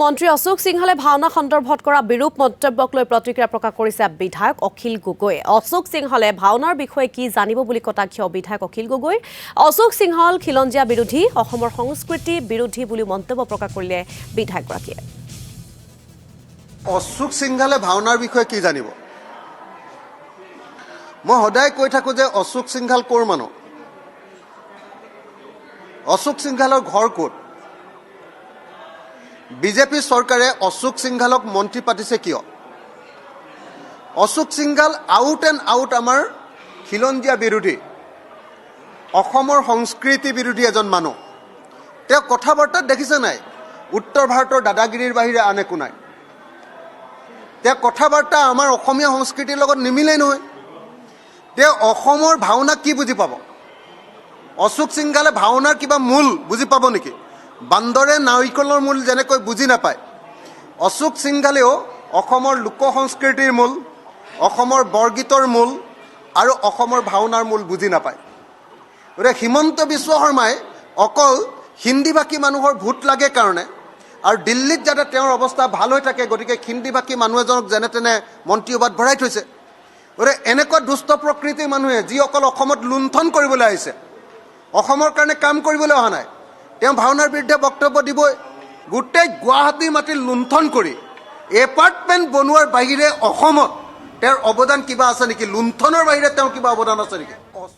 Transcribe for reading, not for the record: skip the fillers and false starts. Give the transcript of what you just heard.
মন্ত্ৰী অশোক সিংহালে ভাওনা সন্দৰ্ভত কৰা বিৰূপ মন্তব্যক লৈ প্ৰতিক্ৰিয়া প্ৰকাশ কৰিছে বিধায়ক অখিল গগৈ। অশোক সিংহালে ভাওনাৰ বিষয়ে কি জানিব বুলি কটাক্ষ বিধায়ক অখিল গগৈ। অশোক সিংহল খিলঞ্জীয়া বিৰোধী, অসমৰ সংস্কৃতি বিৰোধী বুলি মন্তব্য প্ৰকাশ কৰিলে বিধায়কগৰাকীয়ে। অশোক সিংহালে ভাওনাৰ বিষয়ে কি জানিব? মই সদায় কৈ থাকো যে অশোক সিংহাল ক'ৰ মানুহ, অশোক সিংহালৰ ঘৰ ক'ত? বিজেপি চৰকাৰে অশোক সিংহালক মন্ত্ৰী পাতিছে কিয়? Ashok Singhal out and out আমাৰ খিলঞ্জীয়া বিৰোধী, অসমৰ সংস্কৃতি বিৰোধী এজন মানুহ। তেওঁ কথা বাৰ্তাত দেখিছে নাই উত্তৰ ভাৰতৰ দাদাগিৰিৰ বাহিৰে আন একো নাই। তেওঁ কথা বাৰ্তা আমাৰ অসমীয়া সংস্কৃতিৰ লগত নিমিলেই নহয়। তেওঁ অসমৰ ভাওনা কি বুজি পাব? অশোক সিংহালে ভাওনাৰ কিবা মূল বুজি পাব নেকি? বান্দৰে নাৰিকলৰ মূল যেনেকৈ বুজি নাপায়, অশোক সিংহালেও অসমৰ লোক সংস্কৃতিৰ মূল, অসমৰ বৰগীতৰ মূল আৰু অসমৰ ভাওনাৰ মূল বুজি নাপায়। গতিকে হিমন্ত বিশ্ব শৰ্মাই অকল হিন্দীভাষী মানুহৰ ভোট লাগে কাৰণে আৰু দিল্লীত যাতে তেওঁৰ অৱস্থা ভাল হৈ থাকে, গতিকে হিন্দীভাষী মানুহ এজনক যেনে তেনে মন্ত্ৰীসভাত ভৰাই থৈছে। গতিকে এনেকুৱা দুষ্ট প্ৰকৃতিৰ মানুহে যি অকল অসমত লুণ্ঠন কৰিবলৈ আহিছে, অসমৰ কাৰণে কাম কৰিবলৈ অহা নাই, তেওঁ ভাওনাৰ বিৰুদ্ধে বক্তব্য দিবই। গোটেই গুৱাহাটীৰ মাটি লুণ্ঠন কৰি এপাৰ্টমেণ্ট বনোৱাৰ বাহিৰে অসমত তেওঁৰ অৱদান কিবা আছে নেকি? লুণ্ঠনৰ বাহিৰে তেওঁৰ কিবা অৱদান আছে নেকি?